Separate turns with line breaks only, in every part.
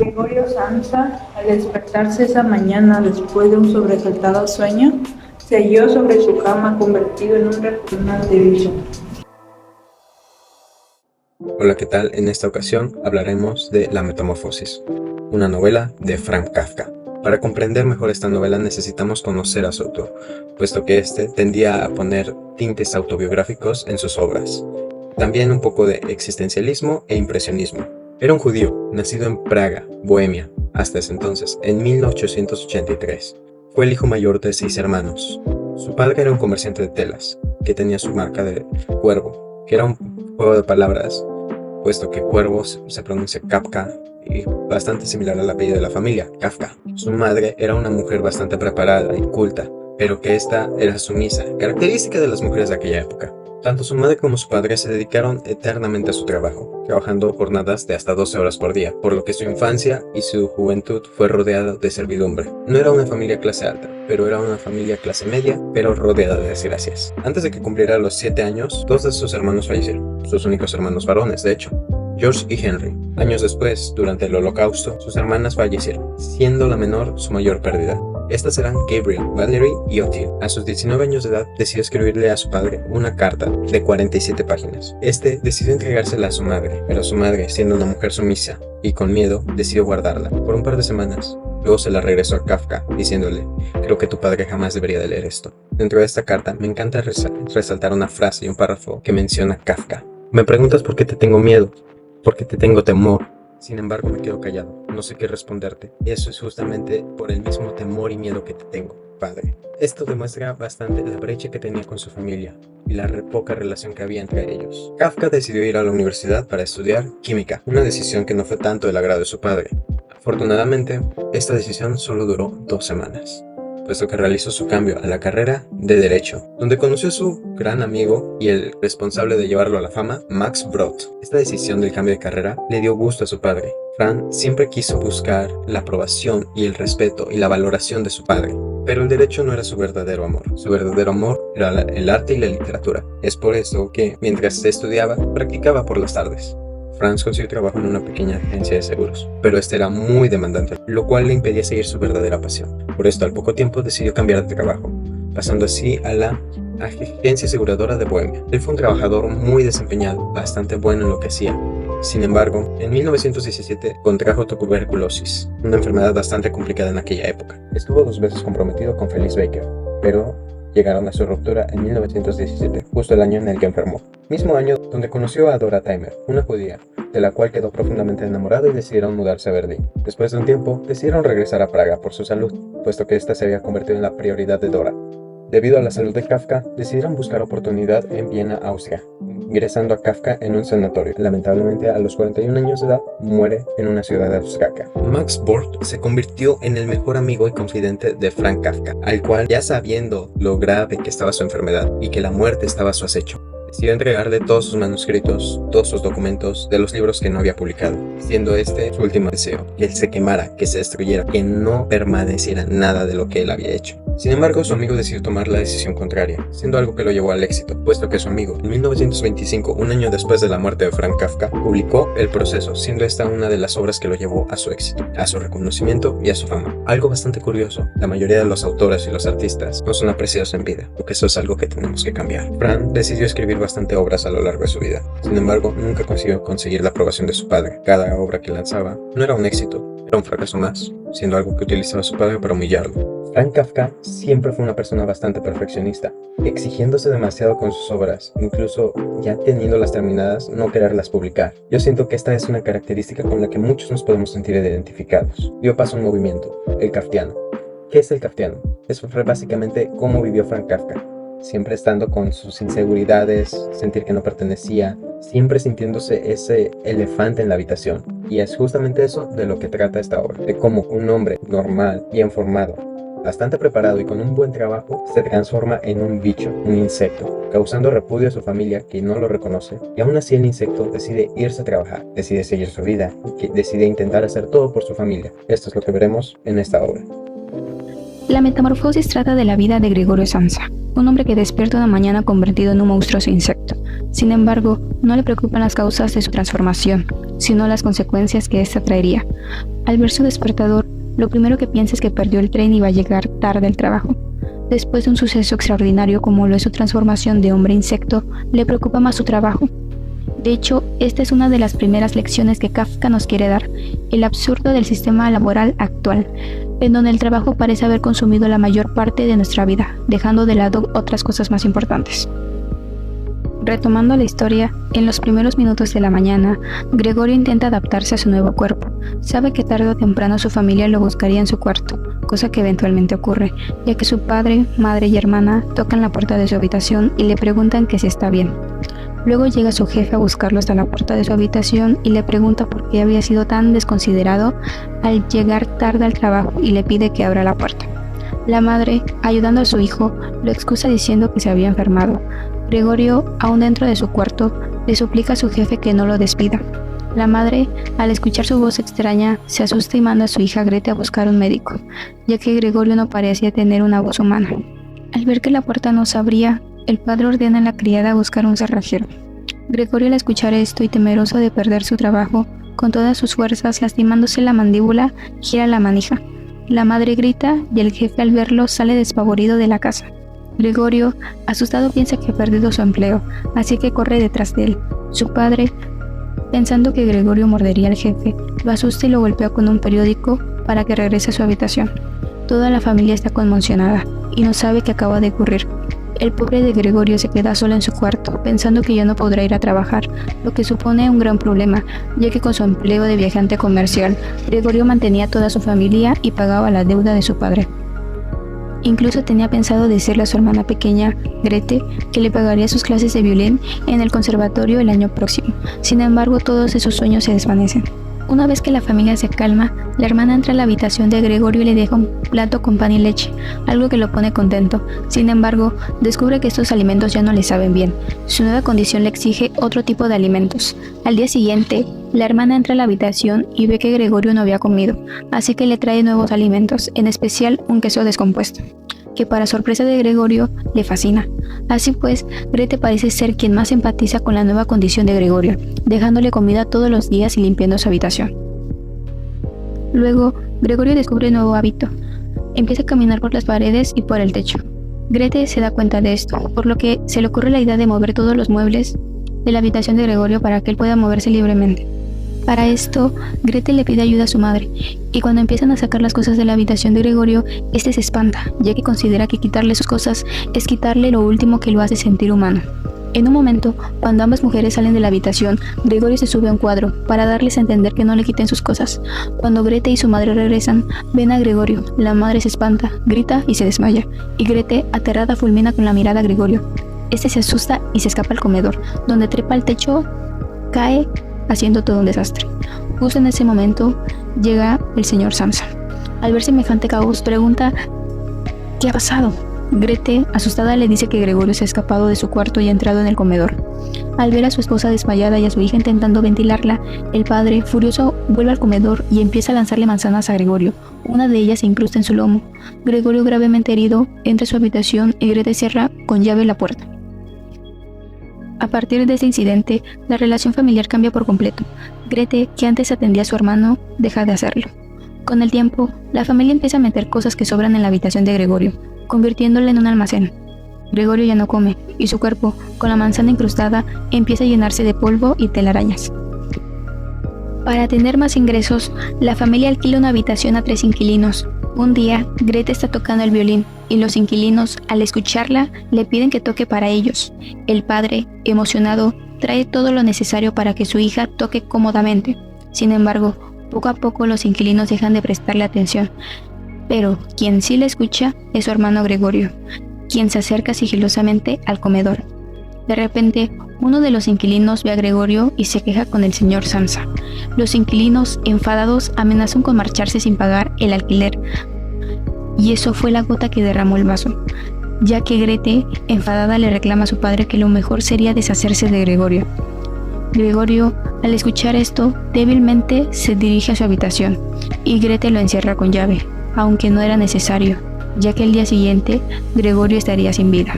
Gregorio Samsa, al despertarse esa mañana después de un sobresaltado sueño, se halló sobre su cama convertido en un repugnante bicho.
Hola, ¿qué tal? En esta ocasión hablaremos de La Metamorfosis, una novela de Frank Kafka. Para comprender mejor esta novela necesitamos conocer a su autor, puesto que éste tendía a poner tintes autobiográficos en sus obras. También un poco de existencialismo e impresionismo. Era un judío, nacido en Praga, Bohemia, hasta ese entonces, en 1883. Fue el hijo mayor de 6 hermanos. Su padre era un comerciante de telas, que tenía su marca de Cuervo, que era un juego de palabras, puesto que Cuervo se pronuncia Kafka y bastante similar al apellido de la familia, Kafka. Su madre era una mujer bastante preparada y culta, pero que ésta era sumisa, característica de las mujeres de aquella época. Tanto su madre como su padre se dedicaron eternamente a su trabajo, trabajando jornadas de hasta 12 horas por día, por lo que su infancia y su juventud fue rodeada de servidumbre. No era una familia clase alta, pero era una familia clase media, pero rodeada de desgracias. Antes de que cumpliera los 7 años, 2 de sus hermanos fallecieron, sus únicos hermanos varones, de hecho, George y Henry. Años después, durante el Holocausto, sus hermanas fallecieron, siendo la menor su mayor pérdida. Estas eran Gabriel, Valerie y Otil. A sus 19 años de edad, decidió escribirle a su padre una carta de 47 páginas. Este decidió entregársela a su madre, pero su madre, siendo una mujer sumisa y con miedo, decidió guardarla por un par de semanas. Luego se la regresó a Kafka, diciéndole: creo que tu padre jamás debería de leer esto. Dentro de esta carta me encanta resaltar una frase y un párrafo que menciona Kafka. Me preguntas por qué te tengo miedo, porque te tengo temor. Sin embargo, me quedo callado, no sé qué responderte. Y eso es justamente por el mismo temor y miedo que te tengo, padre. Esto demuestra bastante la brecha que tenía con su familia y la poca relación que había entre ellos. Kafka decidió ir a la universidad para estudiar química, una decisión que no fue tanto del agrado de su padre. Afortunadamente, esta decisión solo duró 2 semanas, puesto que realizó su cambio a la carrera de Derecho, donde conoció a su gran amigo y el responsable de llevarlo a la fama, Max Brod. Esta decisión del cambio de carrera le dio gusto a su padre. Fran siempre quiso buscar la aprobación y el respeto y la valoración de su padre, pero el derecho no era su verdadero amor. Su verdadero amor era el arte y la literatura. Es por eso que, mientras se estudiaba, practicaba por las tardes. Franz consiguió trabajo en una pequeña agencia de seguros, pero este era muy demandante, lo cual le impedía seguir su verdadera pasión. Por esto, al poco tiempo decidió cambiar de trabajo, pasando así a la agencia aseguradora de Bohemia. Él fue un trabajador muy desempeñado, bastante bueno en lo que hacía. Sin embargo, en 1917 contrajo tuberculosis, una enfermedad bastante complicada en aquella época. Estuvo 2 veces comprometido con Felice Baker, pero llegaron a su ruptura en 1917, justo el año en el que enfermó. Mismo año donde conoció a Dora Timer, una judía, de la cual quedó profundamente enamorado y decidieron mudarse a Berlín. Después de un tiempo, decidieron regresar a Praga por su salud, puesto que esta se había convertido en la prioridad de Dora. Debido a la salud de Kafka, decidieron buscar oportunidad en Viena, Austria, ingresando a Kafka en un sanatorio. Lamentablemente, a los 41 años de edad, muere en una ciudad austríaca. Max Brod se convirtió en el mejor amigo y confidente de Frank Kafka, al cual, ya sabiendo lo grave que estaba su enfermedad y que la muerte estaba a su acecho, decidió entregarle todos sus manuscritos, todos sus documentos de los libros que no había publicado, siendo este su último deseo: que él se quemara, que se destruyera, que no permaneciera nada de lo que él había hecho. Sin embargo, su amigo decidió tomar la decisión contraria, siendo algo que lo llevó al éxito, puesto que su amigo, en 1925, un año después de la muerte de Frank Kafka, publicó El Proceso, siendo esta una de las obras que lo llevó a su éxito, a su reconocimiento y a su fama. Algo bastante curioso: la mayoría de los autores y los artistas no son apreciados en vida, porque eso es algo que tenemos que cambiar. Frank decidió escribir bastante obras a lo largo de su vida. Sin embargo, nunca consiguió conseguir la aprobación de su padre. Cada obra que lanzaba no era un éxito, era un fracaso más, siendo algo que utilizaba su padre para humillarlo. Frank Kafka siempre fue una persona bastante perfeccionista, exigiéndose demasiado con sus obras, incluso ya teniéndolas terminadas, no quererlas publicar. Yo siento que esta es una característica con la que muchos nos podemos sentir identificados. Dio paso a un movimiento, el kafkiano. ¿Qué es el kafkiano? Eso fue básicamente cómo vivió Frank Kafka, siempre estando con sus inseguridades, sentir que no pertenecía, siempre sintiéndose ese elefante en la habitación. Y es justamente eso de lo que trata esta obra, de cómo un hombre normal, bien formado, bastante preparado y con un buen trabajo, se transforma en un bicho, un insecto, causando repudio a su familia que no lo reconoce, y aún así el insecto decide irse a trabajar, decide seguir su vida, y decide intentar hacer todo por su familia. Esto es lo que veremos en esta obra.
La Metamorfosis trata de la vida de Gregorio Samsa, un hombre que despierta una mañana convertido en un monstruoso insecto. Sin embargo, no le preocupan las causas de su transformación, sino las consecuencias que ésta traería. Al ver su despertador, lo primero que piensa es que perdió el tren y va a llegar tarde al trabajo. Después de un suceso extraordinario como lo es su transformación de hombre a insecto, le preocupa más su trabajo. De hecho, esta es una de las primeras lecciones que Kafka nos quiere dar, el absurdo del sistema laboral actual, en donde el trabajo parece haber consumido la mayor parte de nuestra vida, dejando de lado otras cosas más importantes. Retomando la historia, en los primeros minutos de la mañana, Gregorio intenta adaptarse a su nuevo cuerpo. Sabe que tarde o temprano su familia lo buscaría en su cuarto, cosa que eventualmente ocurre, ya que su padre, madre y hermana tocan la puerta de su habitación y le preguntan que si está bien. Luego llega su jefe a buscarlo hasta la puerta de su habitación y le pregunta por qué había sido tan desconsiderado al llegar tarde al trabajo y le pide que abra la puerta. La madre, ayudando a su hijo, lo excusa diciendo que se había enfermado. Gregorio, aún dentro de su cuarto, le suplica a su jefe que no lo despida. La madre, al escuchar su voz extraña, se asusta y manda a su hija Grete a buscar un médico, ya que Gregorio no parecía tener una voz humana. Al ver que la puerta no se abría, el padre ordena a la criada buscar un cerrajero. Gregorio, al escuchar esto y temeroso de perder su trabajo, con todas sus fuerzas, lastimándose la mandíbula, gira la manija. La madre grita y el jefe, al verlo, sale despavorido de la casa. Gregorio, asustado, piensa que ha perdido su empleo, así que corre detrás de él. Su padre, pensando que Gregorio mordería al jefe, lo asusta y lo golpea con un periódico para que regrese a su habitación. Toda la familia está conmocionada y no sabe qué acaba de ocurrir. El pobre de Gregorio se queda solo en su cuarto, pensando que ya no podrá ir a trabajar, lo que supone un gran problema, ya que con su empleo de viajante comercial, Gregorio mantenía a toda su familia y pagaba la deuda de su padre. Incluso tenía pensado decirle a su hermana pequeña, Grete, que le pagaría sus clases de violín en el conservatorio el año próximo. Sin embargo, todos esos sueños se desvanecen. Una vez que la familia se calma, la hermana entra a la habitación de Gregorio y le deja un plato con pan y leche, algo que lo pone contento. Sin embargo, descubre que estos alimentos ya no le saben bien. Su nueva condición le exige otro tipo de alimentos. Al día siguiente, la hermana entra a la habitación y ve que Gregorio no había comido, así que le trae nuevos alimentos, en especial un queso descompuesto, que para sorpresa de Gregorio le fascina. Así pues, Grete parece ser quien más empatiza con la nueva condición de Gregorio, dejándole comida todos los días y limpiando su habitación. Luego, Gregorio descubre un nuevo hábito. Empieza a caminar por las paredes y por el techo. Grete se da cuenta de esto, por lo que se le ocurre la idea de mover todos los muebles de la habitación de Gregorio para que él pueda moverse libremente. Para esto, Grete le pide ayuda a su madre, y cuando empiezan a sacar las cosas de la habitación de Gregorio, este se espanta, ya que considera que quitarle sus cosas es quitarle lo último que lo hace sentir humano. En un momento, cuando ambas mujeres salen de la habitación, Gregorio se sube a un cuadro para darles a entender que no le quiten sus cosas. Cuando Grete y su madre regresan, ven a Gregorio, la madre se espanta, grita y se desmaya, y Grete, aterrada, fulmina con la mirada a Gregorio. Este se asusta y se escapa al comedor, donde trepa al techo, cae, haciendo todo un desastre. Justo en ese momento llega el señor Samsa. Al ver semejante caos, pregunta ¿qué ha pasado? Grete, asustada, le dice que Gregorio se ha escapado de su cuarto y ha entrado en el comedor. Al ver a su esposa desmayada y a su hija intentando ventilarla, el padre, furioso, vuelve al comedor y empieza a lanzarle manzanas a Gregorio. Una de ellas se incrusta en su lomo. Gregorio, gravemente herido, entra a su habitación y Grete cierra con llave la puerta. A partir de ese incidente, la relación familiar cambia por completo. Grete, que antes atendía a su hermano, deja de hacerlo. Con el tiempo, la familia empieza a meter cosas que sobran en la habitación de Gregorio, convirtiéndolo en un almacén. Gregorio ya no come, y su cuerpo, con la manzana incrustada, empieza a llenarse de polvo y telarañas. Para tener más ingresos, la familia alquila una habitación a 3 inquilinos. Un día, Grete está tocando el violín, y los inquilinos, al escucharla, le piden que toque para ellos. El padre, emocionado, trae todo lo necesario para que su hija toque cómodamente. Sin embargo, poco a poco los inquilinos dejan de prestarle atención. Pero quien sí le escucha es su hermano Gregorio, quien se acerca sigilosamente al comedor. De repente, uno de los inquilinos ve a Gregorio y se queja con el señor Samsa. Los inquilinos, enfadados, amenazan con marcharse sin pagar el alquiler. Y eso fue la gota que derramó el vaso, ya que Grete, enfadada, le reclama a su padre que lo mejor sería deshacerse de Gregorio. Gregorio, al escuchar esto, débilmente se dirige a su habitación, y Grete lo encierra con llave, aunque no era necesario, ya que el día siguiente, Gregorio estaría sin vida.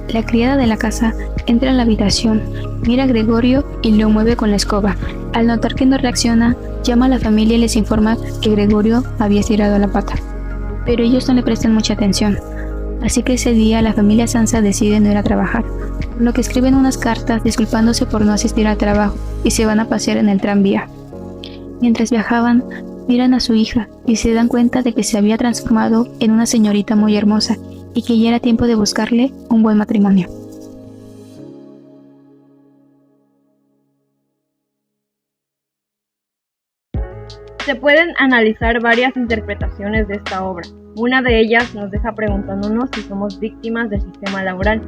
La criada de la casa entra a la habitación, mira a Gregorio y lo mueve con la escoba, Al notar que no reacciona, llama a la familia y les informa que Gregorio había estirado la pata. Pero ellos no le prestan mucha atención. Así que ese día la familia Sansa decide no ir a trabajar, por lo que escriben unas cartas disculpándose por no asistir al trabajo y se van a pasear en el tranvía. Mientras viajaban, miran a su hija y se dan cuenta de que se había transformado en una señorita muy hermosa y que ya era tiempo de buscarle un buen matrimonio.
Se pueden analizar varias interpretaciones de esta obra. Una de ellas nos deja preguntándonos si somos víctimas del sistema laboral.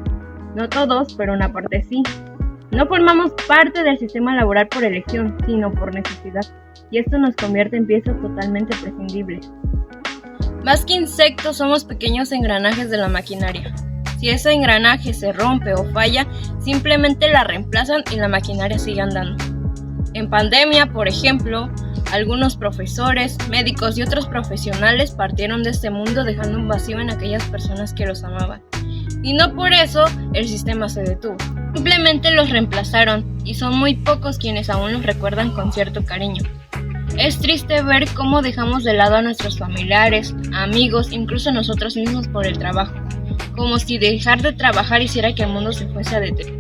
No todos, pero una parte sí. No formamos parte del sistema laboral por elección, sino por necesidad, y esto nos convierte en piezas totalmente prescindibles.
Más que insectos, somos pequeños engranajes de la maquinaria. Si ese engranaje se rompe o falla, simplemente la reemplazan y la maquinaria sigue andando. En pandemia, por ejemplo, algunos profesores, médicos y otros profesionales partieron de este mundo dejando un vacío en aquellas personas que los amaban. Y no por eso el sistema se detuvo. Simplemente los reemplazaron y son muy pocos quienes aún los recuerdan con cierto cariño. Es triste ver cómo dejamos de lado a nuestros familiares, amigos, incluso nosotros mismos por el trabajo. Como si dejar de trabajar hiciera que el mundo se fuese a detener.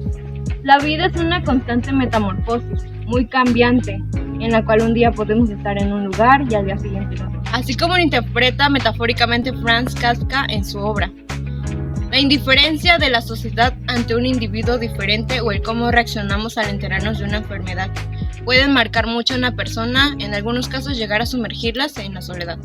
La vida es una constante metamorfosis, muy cambiante, en la cual un día podemos estar en un lugar y al día siguiente en otro.
Así como lo interpreta metafóricamente Franz Kafka en su obra. La indiferencia de la sociedad ante un individuo diferente o el cómo reaccionamos al enterarnos de una enfermedad pueden marcar mucho a una persona, en algunos casos llegar a sumergirlas en la soledad.